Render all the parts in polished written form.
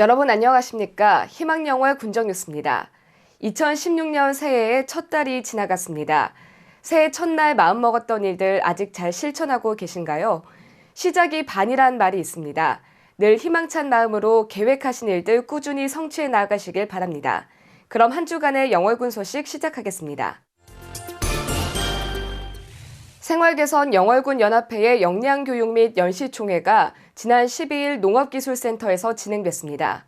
여러분 안녕하십니까? 희망영월 군정뉴스입니다. 2016년 새해의 첫 달이 지나갔습니다. 새해 첫날 마음먹었던 일들 아직 잘 실천하고 계신가요? 시작이 반이란 말이 있습니다. 늘 희망찬 마음으로 계획하신 일들 꾸준히 성취해 나가시길 바랍니다. 그럼 한 주간의 영월군 소식 시작하겠습니다. 생활개선 영월군 연합회의 역량교육 및 연시총회가 지난 12일 농업기술센터에서 진행됐습니다.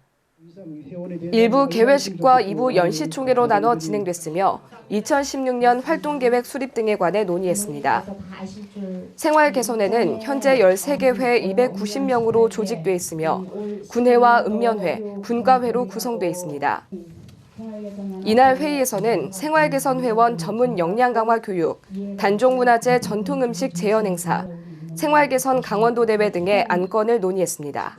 일부 개회식과 2부 연시총회로 나눠 진행됐으며 2016년 활동계획 수립 등에 관해 논의했습니다. 생활개선회는 현재 13개 회 290명으로 조직돼 있으며 군회와 읍면회, 분과회로 구성돼 있습니다. 이날 회의에서는 생활개선 회원 전문 역량 강화 교육, 단종문화재 전통음식 재현 행사, 생활개선 강원도 대회 등의 안건을 논의했습니다.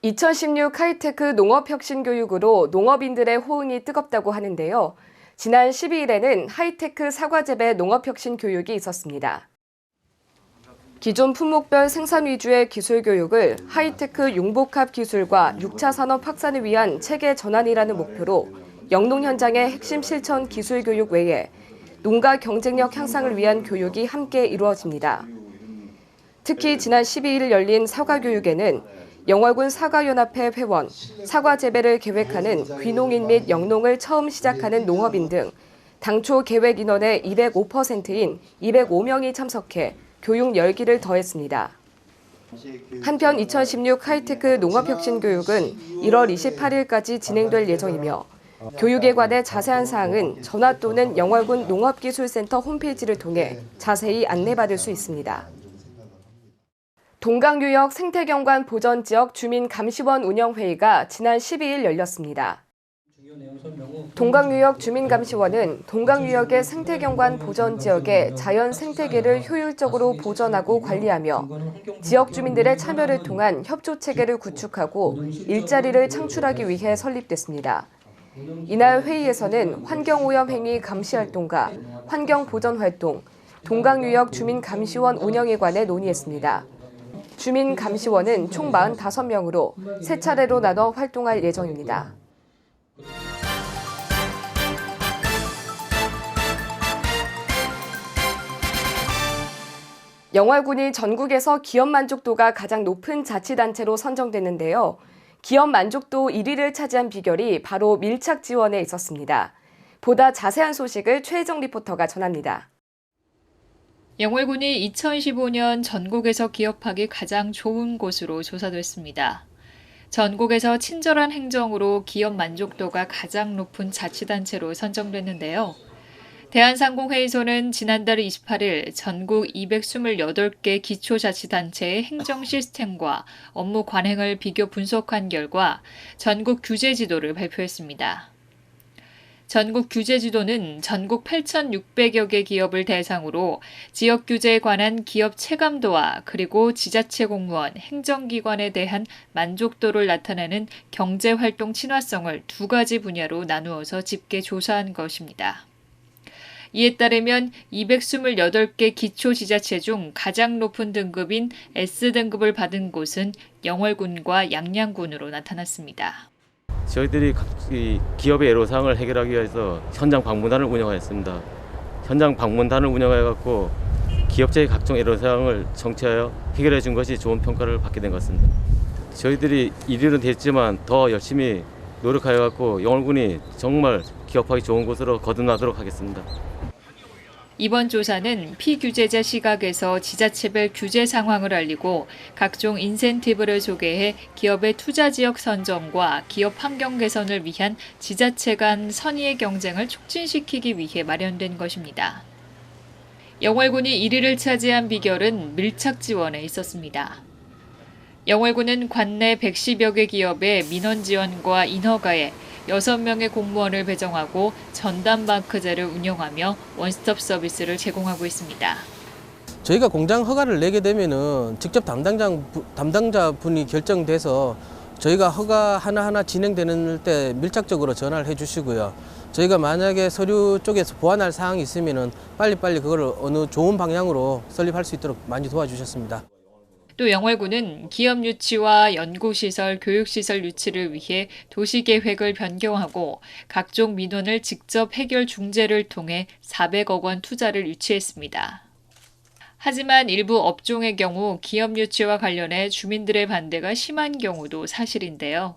2016 하이테크 농업혁신교육으로 농업인들의 호응이 뜨겁다고 하는데요. 지난 12일에는 하이테크 사과재배 농업혁신교육이 있었습니다. 기존 품목별 생산 위주의 기술교육을 하이테크 융복합 기술과 6차 산업 확산을 위한 체계 전환이라는 목표로 영농 현장의 핵심 실천 기술교육 외에 농가 경쟁력 향상을 위한 교육이 함께 이루어집니다. 특히 지난 12일 열린 사과교육에는 영월군 사과연합회 회원, 사과 재배를 계획하는 귀농인 및 영농을 처음 시작하는 농업인 등 당초 계획 인원의 205%인 205명이 참석해 교육 열기를 더했습니다. 한편 2016 하이테크 농업혁신교육은 1월 28일까지 진행될 예정이며 교육에 관해 자세한 사항은 전화 또는 영월군 농업기술센터 홈페이지를 통해 자세히 안내받을 수 있습니다. 동강유역 생태경관 보전지역 주민감시원 운영회의가 지난 12일 열렸습니다. 동강유역 주민감시원은 동강유역의 생태경관 보전지역의 자연 생태계를 효율적으로 보전하고 관리하며 지역 주민들의 참여를 통한 협조체계를 구축하고 일자리를 창출하기 위해 설립됐습니다. 이날 회의에서는 환경오염행위 감시활동과 환경보전활동, 동강유역 주민감시원 운영에 관해 논의했습니다. 주민감시원은 총 45명으로 3차례로 나눠 활동할 예정입니다. 영월군이 전국에서 기업 만족도가 가장 높은 자치단체로 선정됐는데요. 기업 만족도 1위를 차지한 비결이 바로 밀착 지원에 있었습니다. 보다 자세한 소식을 최혜정 리포터가 전합니다. 영월군이 2015년 전국에서 기업하기 가장 좋은 곳으로 조사됐습니다. 전국에서 친절한 행정으로 기업 만족도가 가장 높은 자치단체로 선정됐는데요. 대한상공회의소는 지난달 28일 전국 228개 기초자치단체의 행정 시스템과 업무 관행을 비교 분석한 결과 전국 규제 지도를 발표했습니다. 전국 규제 지도는 전국 8,600여 개 기업을 대상으로 지역 규제에 관한 기업 체감도와 그리고 지자체 공무원, 행정기관에 대한 만족도를 나타내는 경제활동 친화성을 두 가지 분야로 나누어서 집계 조사한 것입니다. 이에 따르면 228개 기초지자체 중 가장 높은 등급인 S등급을 받은 곳은 영월군과 양양군으로 나타났습니다. 저희들이 기업의 애로사항을 해결하기 위해서 현장 방문단을 운영하였습니다. 현장 방문단을 운영해갖고 기업체의 각종 애로사항을 정치하여 해결해 준 것이 좋은 평가를 받게 된 것 같습니다. 저희들이 1위는 됐지만 더 열심히 노력하여갖고 영월군이 정말 기업하기 좋은 곳으로 거듭나도록 하겠습니다. 이번 조사는 피규제자 시각에서 지자체별 규제 상황을 알리고 각종 인센티브를 소개해 기업의 투자 지역 선정과 기업 환경 개선을 위한 지자체 간 선의의 경쟁을 촉진시키기 위해 마련된 것입니다. 영월군이 1위를 차지한 비결은 밀착 지원에 있었습니다. 영월군은 관내 110여 개 기업의 민원 지원과 인허가에 6명의 공무원을 배정하고 전담마크제를 운영하며 원스톱 서비스를 제공하고 있습니다. 저희가 공장 허가를 내게 되면은 직접 담당자분이 결정돼서 저희가 허가 하나하나 진행되는 때 밀착적으로 전화를 해주시고요. 저희가 만약에 서류 쪽에서 보완할 사항이 있으면은 빨리빨리 그걸 어느 좋은 방향으로 설립할 수 있도록 많이 도와주셨습니다. 또 영월군은 기업 유치와 연구시설, 교육시설 유치를 위해 도시계획을 변경하고 각종 민원을 직접 해결 중재를 통해 400억 원 투자를 유치했습니다. 하지만 일부 업종의 경우 기업 유치와 관련해 주민들의 반대가 심한 경우도 사실인데요.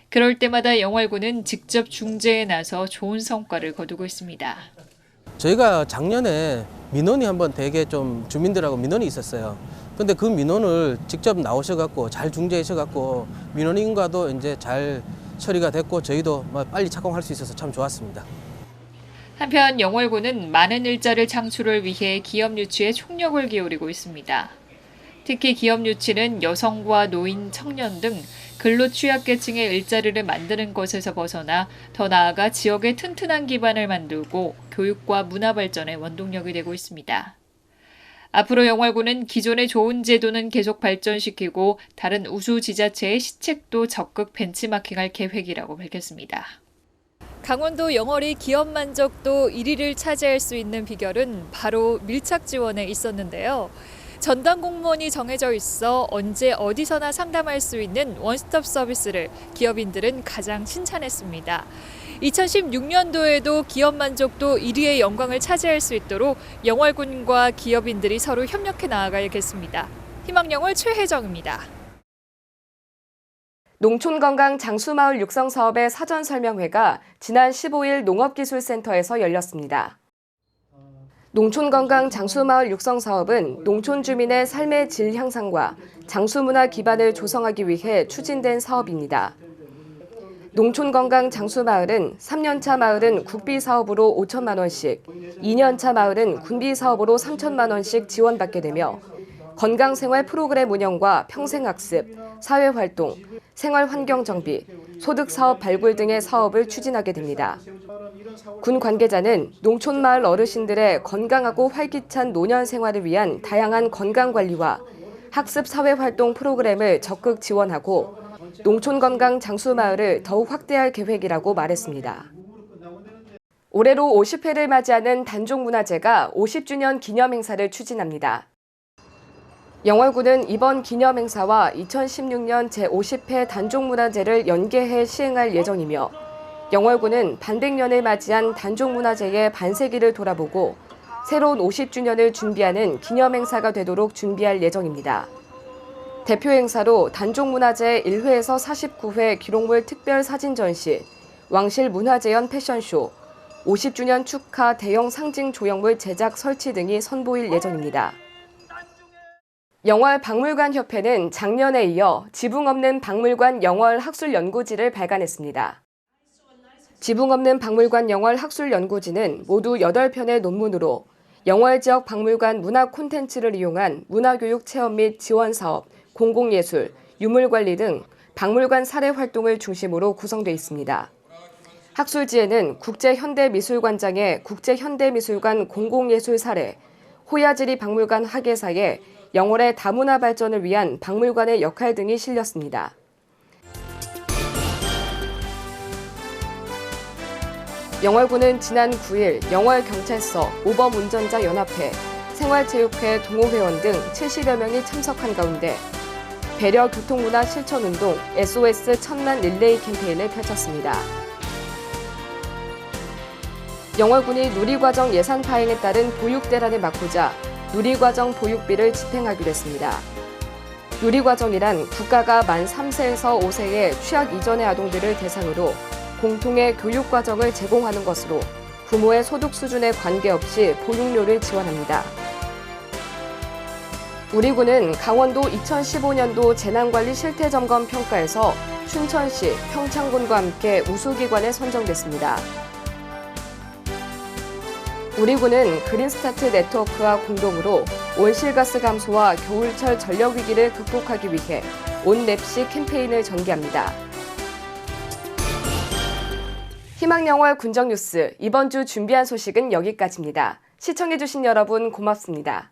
그럴 때마다 영월군은 직접 중재에 나서 좋은 성과를 거두고 있습니다. 저희가 작년에 민원이 한번 되게 좀 주민들하고 민원이 있었어요. 근데 그 민원을 직접 나오셔갖고 잘 중재하셔갖고 민원인과도 이제 잘 처리가 됐고 저희도 빨리 착공할 수 있어서 참 좋았습니다. 한편 영월군은 많은 일자리 창출을 위해 기업 유치에 총력을 기울이고 있습니다. 특히 기업 유치는 여성과 노인, 청년 등 근로 취약계층의 일자리를 만드는 것에서 벗어나 더 나아가 지역의 튼튼한 기반을 만들고 교육과 문화 발전의 원동력이 되고 있습니다. 앞으로 영월군은 기존의 좋은 제도는 계속 발전시키고 다른 우수 지자체의 시책도 적극 벤치마킹할 계획이라고 밝혔습니다. 강원도 영월이 기업 만족도 1위를 차지할 수 있는 비결은 바로 밀착 지원에 있었는데요. 전담 공무원이 정해져 있어 언제 어디서나 상담할 수 있는 원스톱 서비스를 기업인들은 가장 칭찬했습니다. 2016년도에도 기업 만족도 1위의 영광을 차지할 수 있도록 영월군과 기업인들이 서로 협력해 나아가야겠습니다. 희망영월 최혜정입니다. 농촌건강 장수마을 육성사업의 사전설명회가 지난 15일 농업기술센터에서 열렸습니다. 농촌건강 장수마을 육성사업은 농촌 주민의 삶의 질 향상과 장수문화 기반을 조성하기 위해 추진된 사업입니다. 농촌건강 장수마을은 3년차 마을은 국비사업으로 5천만 원씩, 2년차 마을은 군비사업으로 3천만 원씩 지원받게 되며 건강생활 프로그램 운영과 평생학습, 사회활동, 생활환경정비, 소득사업 발굴 등의 사업을 추진하게 됩니다. 군 관계자는 농촌마을 어르신들의 건강하고 활기찬 노년 생활을 위한 다양한 건강관리와 학습 사회활동 프로그램을 적극 지원하고 농촌건강 장수마을을 더욱 확대할 계획이라고 말했습니다. 올해로 50회를 맞이하는 단종문화제가 50주년 기념행사를 추진합니다. 영월군은 이번 기념행사와 2016년 제50회 단종문화제를 연계해 시행할 예정이며 영월군은 반백년을 맞이한 단종문화제의 반세기를 돌아보고 새로운 50주년을 준비하는 기념행사가 되도록 준비할 예정입니다. 대표 행사로 단종문화제 1회에서 49회 기록물 특별 사진 전시, 왕실 문화재현 패션쇼, 50주년 축하 대형 상징 조형물 제작 설치 등이 선보일 예정입니다. 영월 박물관협회는 작년에 이어 지붕 없는 박물관 영월 학술연구지를 발간했습니다. 지붕 없는 박물관 영월 학술연구지는 모두 8편의 논문으로 영월 지역 박물관 문화 콘텐츠를 이용한 문화교육 체험 및 지원 사업, 공공예술, 유물관리 등 박물관 사례 활동을 중심으로 구성되어 있습니다. 학술지에는 국제현대미술관장의 국제현대미술관 공공예술 사례, 호야지리 박물관 학예사의 영월의 다문화 발전을 위한 박물관의 역할 등이 실렸습니다. 영월군은 지난 9일 영월경찰서, 모범운전자연합회, 생활체육회 동호회원 등 70여 명이 참석한 가운데 배려 교통문화 실천운동 SOS 천만 릴레이 캠페인을 펼쳤습니다. 영월군이 누리과정 예산 파행에 따른 보육 대란을 막고자 누리과정 보육비를 집행하기로 했습니다. 누리과정이란 국가가 만 3세에서 5세의 취학 이전의 아동들을 대상으로 공통의 교육과정을 제공하는 것으로 부모의 소득 수준에 관계없이 보육료를 지원합니다. 우리 군은 강원도 2015년도 재난관리 실태점검 평가에서 춘천시, 평창군과 함께 우수기관에 선정됐습니다. 우리 군은 그린스타트 네트워크와 공동으로 온실가스 감소와 겨울철 전력위기를 극복하기 위해 온랩시 캠페인을 전개합니다. 희망영월 군정뉴스 이번 주 준비한 소식은 여기까지입니다. 시청해주신 여러분 고맙습니다.